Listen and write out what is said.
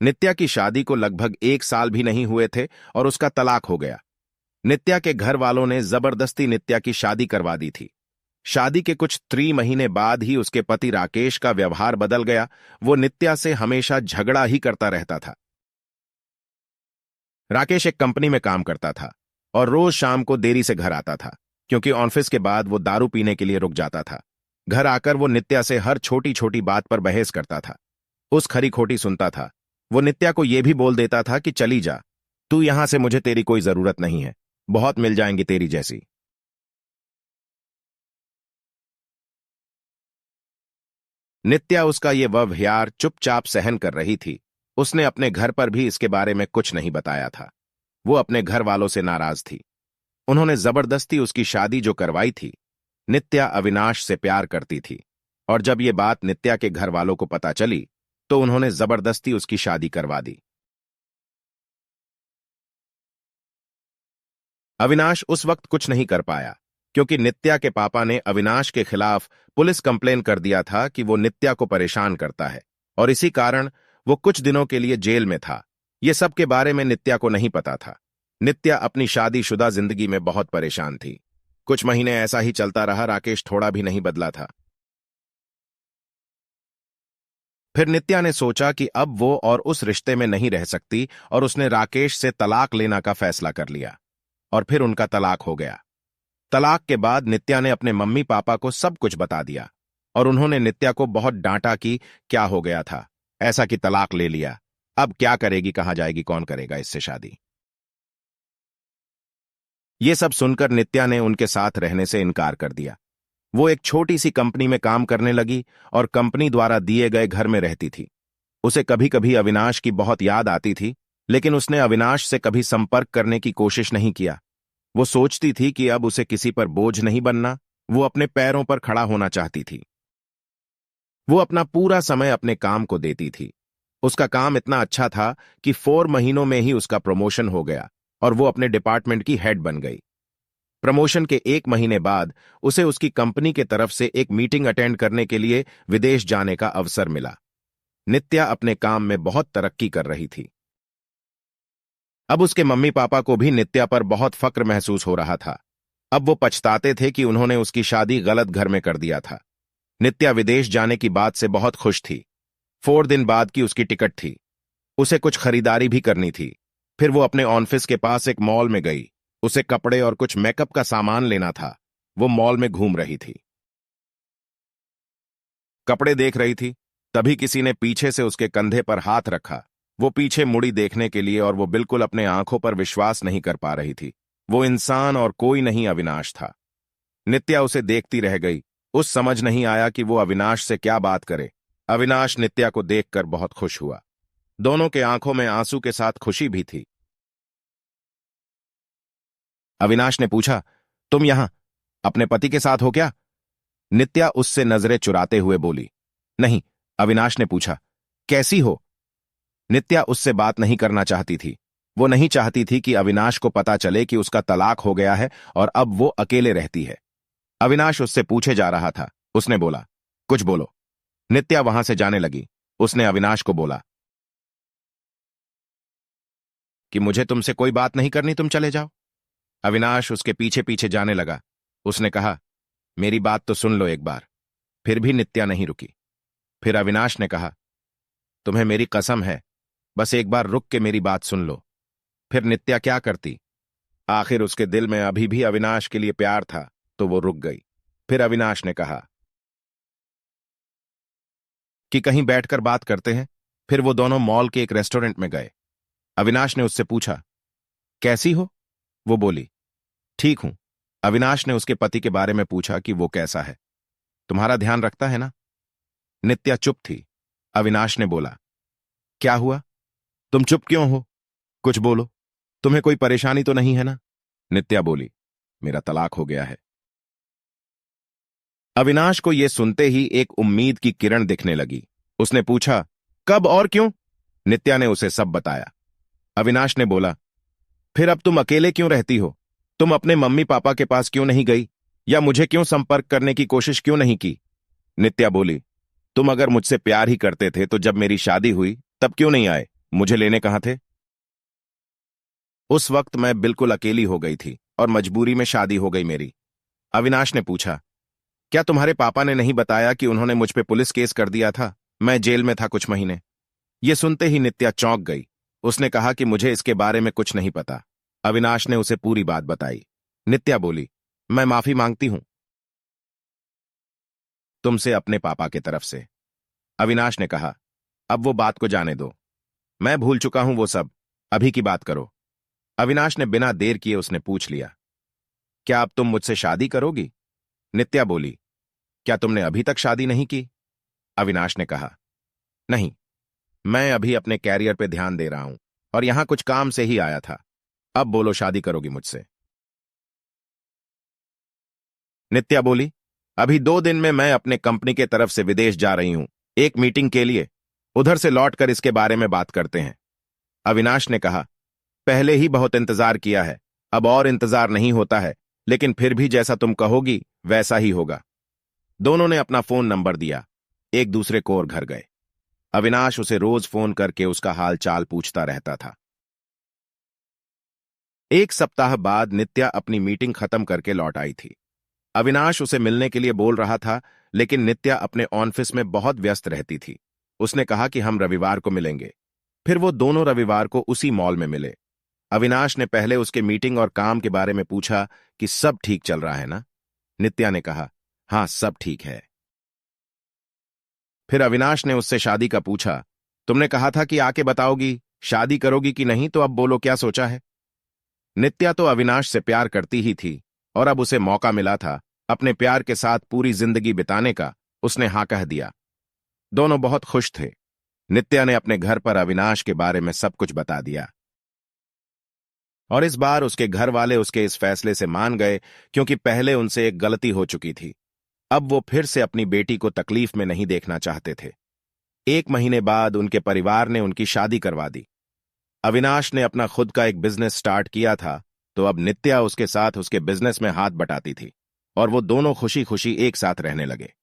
नित्या की शादी को लगभग 1 साल भी नहीं हुए थे और उसका तलाक हो गया। नित्या के घर वालों ने जबरदस्ती नित्या की शादी करवा दी थी। शादी के कुछ 3 महीने बाद ही उसके पति राकेश का व्यवहार बदल गया। वो नित्या से हमेशा झगड़ा ही करता रहता था। राकेश एक कंपनी में काम करता था और रोज शाम को देरी से घर आता था, क्योंकि ऑफिस के बाद वो दारू पीने के लिए रुक जाता था। घर आकर वो नित्या से हर छोटी छोटी बात पर बहस करता था। उस खरी खोटी सुनता था। वो नित्या को यह भी बोल देता था कि चली जा, तू यहां से, मुझे तेरी कोई जरूरत नहीं है, बहुत मिल जाएंगी तेरी जैसी। नित्या उसका ये व्यवहार चुपचाप सहन कर रही थी। उसने अपने घर पर भी इसके बारे में कुछ नहीं बताया था। वो अपने घर वालों से नाराज थी। उन्होंने जबरदस्ती उसकी शादी जो करवाई थी। नित्या अविनाश से प्यार करती थी और जब ये बात नित्या के घर वालों को पता चली तो उन्होंने जबरदस्ती उसकी शादी करवा दी। अविनाश उस वक्त कुछ नहीं कर पाया, क्योंकि नित्या के पापा ने अविनाश के खिलाफ पुलिस कंप्लेन कर दिया था कि वो नित्या को परेशान करता है, और इसी कारण वो कुछ दिनों के लिए जेल में था। ये सब के बारे में नित्या को नहीं पता था। नित्या अपनी शादीशुदा जिंदगी में बहुत परेशान थी। कुछ महीने ऐसा ही चलता रहा। राकेश थोड़ा भी नहीं बदला था। फिर नित्या ने सोचा कि अब वो और उस रिश्ते में नहीं रह सकती और उसने राकेश से तलाक लेना का फैसला कर लिया, और फिर उनका तलाक हो गया। तलाक के बाद नित्या ने अपने मम्मी पापा को सब कुछ बता दिया और उन्होंने नित्या को बहुत डांटा कि क्या हो गया था ऐसा कि तलाक ले लिया, अब क्या करेगी, कहां जाएगी, कौन करेगा इससे शादी। ये सब सुनकर नित्या ने उनके साथ रहने से इनकार कर दिया। वो एक छोटी सी कंपनी में काम करने लगी और कंपनी द्वारा दिए गए घर में रहती थी। उसे कभी कभी अविनाश की बहुत याद आती थी, लेकिन उसने अविनाश से कभी संपर्क करने की कोशिश नहीं किया। वो सोचती थी कि अब उसे किसी पर बोझ नहीं बनना, वो अपने पैरों पर खड़ा होना चाहती थी। वो अपना पूरा समय अपने काम को देती थी। उसका काम इतना अच्छा था कि 4 महीनों में ही उसका प्रमोशन हो गया और वो अपने डिपार्टमेंट की हेड बन गई। प्रमोशन के 1 महीने बाद उसे उसकी कंपनी के तरफ से एक मीटिंग अटेंड करने के लिए विदेश जाने का अवसर मिला। नित्या अपने काम में बहुत तरक्की कर रही थी। अब उसके मम्मी पापा को भी नित्या पर बहुत फक्र महसूस हो रहा था। अब वो पछताते थे कि उन्होंने उसकी शादी गलत घर में कर दिया था। नित्या विदेश जाने की बात से बहुत खुश थी। 4 दिन बाद की उसकी टिकट थी। उसे कुछ खरीदारी भी करनी थी। फिर वो अपने ऑफिस के पास एक मॉल में गई। उसे कपड़े और कुछ मेकअप का सामान लेना था। वो मॉल में घूम रही थी, कपड़े देख रही थी। तभी किसी ने पीछे से उसके कंधे पर हाथ रखा। वो पीछे मुड़ी देखने के लिए और वो बिल्कुल अपने आंखों पर विश्वास नहीं कर पा रही थी। वो इंसान और कोई नहीं अविनाश था। नित्या उसे देखती रह गई। उस समझ नहीं आया कि वो अविनाश से क्या बात करे। अविनाश नित्या को देखकर बहुत खुश हुआ। दोनों के आंखों में आंसू के साथ खुशी भी थी। अविनाश ने पूछा, तुम यहां अपने पति के साथ हो क्या? नित्या उससे नजरें चुराते हुए बोली। नहीं। अविनाश ने पूछा, कैसी हो? नित्या उससे बात नहीं करना चाहती थी। वो नहीं चाहती थी कि अविनाश को पता चले कि उसका तलाक हो गया है और अब वो अकेले रहती है। अविनाश उससे पूछे जा रहा था। उसने बोला, कुछ बोलो। नित्या वहां से जाने लगी। उसने अविनाश को बोला कि मुझे तुमसे कोई बात नहीं करनी, तुम चले जाओ। अविनाश उसके पीछे पीछे जाने लगा। उसने कहा, मेरी बात तो सुन लो एक बार। फिर भी नित्या नहीं रुकी। फिर अविनाश ने कहा, तुम्हें मेरी कसम है, बस एक बार रुक के मेरी बात सुन लो। फिर नित्या क्या करती? आखिर उसके दिल में अभी भी अविनाश के लिए प्यार था, तो वो रुक गई। फिर अविनाश ने कहा कि कहीं बैठकर बात करते हैं। फिर वो दोनों मॉल के एक रेस्टोरेंट में गए। अविनाश ने उससे पूछा, कैसी हो? वो बोली, ठीक हूं। अविनाश ने उसके पति के बारे में पूछा कि वो कैसा है, तुम्हारा ध्यान रखता है ना? नित्या चुप थी। अविनाश ने बोला, क्या हुआ, तुम चुप क्यों हो? कुछ बोलो, तुम्हें कोई परेशानी तो नहीं है ना? नित्या बोली, मेरा तलाक हो गया है। अविनाश को यह सुनते ही एक उम्मीद की किरण दिखने लगी। उसने पूछा, कब और क्यों? नित्या ने उसे सब बताया। अविनाश ने बोला, फिर अब तुम अकेले क्यों रहती हो? तुम अपने मम्मी पापा के पास क्यों नहीं गई, या मुझे क्यों संपर्क करने की कोशिश क्यों नहीं की? नित्या बोली, तुम अगर मुझसे प्यार ही करते थे तो जब मेरी शादी हुई तब क्यों नहीं आए? मुझे लेने कहाँ थे? उस वक्त मैं बिल्कुल अकेली हो गई थी और मजबूरी में शादी हो गई मेरी। अविनाश ने पूछा, क्या तुम्हारे पापा ने नहीं बताया कि उन्होंने मुझ पे पुलिस केस कर दिया था? मैं जेल में था कुछ महीने। ये सुनते ही नित्या चौंक गई। उसने कहा कि मुझे इसके बारे में कुछ नहीं पता। अविनाश ने उसे पूरी बात बताई। नित्या बोली, मैं माफी मांगती हूं तुमसे अपने पापा की तरफ से। अविनाश ने कहा, अब वो बात को जाने दो। मैं भूल चुका हूं वो सब। अभी की बात करो। अविनाश ने बिना देर किए उसने पूछ लिया, क्या अब तुम मुझसे शादी करोगी? नित्या बोली, क्या तुमने अभी तक शादी नहीं की? अविनाश ने कहा, नहीं, मैं अभी अपने कैरियर पे ध्यान दे रहा हूं और यहां कुछ काम से ही आया था। अब बोलो, शादी करोगी मुझसे? नित्या बोली, अभी 2 दिन में मैं अपने कंपनी के तरफ से विदेश जा रही हूं, एक मीटिंग के लिए। उधर से लौटकर इसके बारे में बात करते हैं। अविनाश ने कहा, पहले ही बहुत इंतजार किया है, अब और इंतजार नहीं होता है, लेकिन फिर भी जैसा तुम कहोगी वैसा ही होगा। दोनों ने अपना फोन नंबर दिया, एक दूसरे को और घर गए। अविनाश उसे रोज फोन करके उसका हाल चाल पूछता रहता था। एक सप्ताह बाद नित्या अपनी मीटिंग खत्म करके लौट आई थी। अविनाश उसे मिलने के लिए बोल रहा था, लेकिन नित्या अपने ऑफिस में बहुत व्यस्त रहती थी। उसने कहा कि हम रविवार को मिलेंगे। फिर वो दोनों रविवार को उसी मॉल में मिले। अविनाश ने पहले उसके मीटिंग और काम के बारे में पूछा कि सब ठीक चल रहा है ना? नित्या ने कहा, हाँ, सब ठीक है। फिर अविनाश ने उससे शादी का पूछा। तुमने कहा था कि आके बताओगी, शादी करोगी कि नहीं, तो अब बोलो क्या सोचा है? नित्या तो अविनाश से प्यार करती ही थी और अब उसे मौका मिला था अपने प्यार के साथ पूरी जिंदगी बिताने का। उसने हाँ कह दिया। दोनों बहुत खुश थे। नित्या ने अपने घर पर अविनाश के बारे में सब कुछ बता दिया और इस बार उसके घर वाले उसके इस फैसले से मान गए, क्योंकि पहले उनसे एक गलती हो चुकी थी। अब वो फिर से अपनी बेटी को तकलीफ में नहीं देखना चाहते थे। 1 महीने बाद उनके परिवार ने उनकी शादी करवा दी। अविनाश ने अपना खुद का एक बिजनेस स्टार्ट किया था, तो अब नित्या उसके साथ उसके बिजनेस में हाथ बटाती थी और वो दोनों खुशी खुशी एक साथ रहने लगे।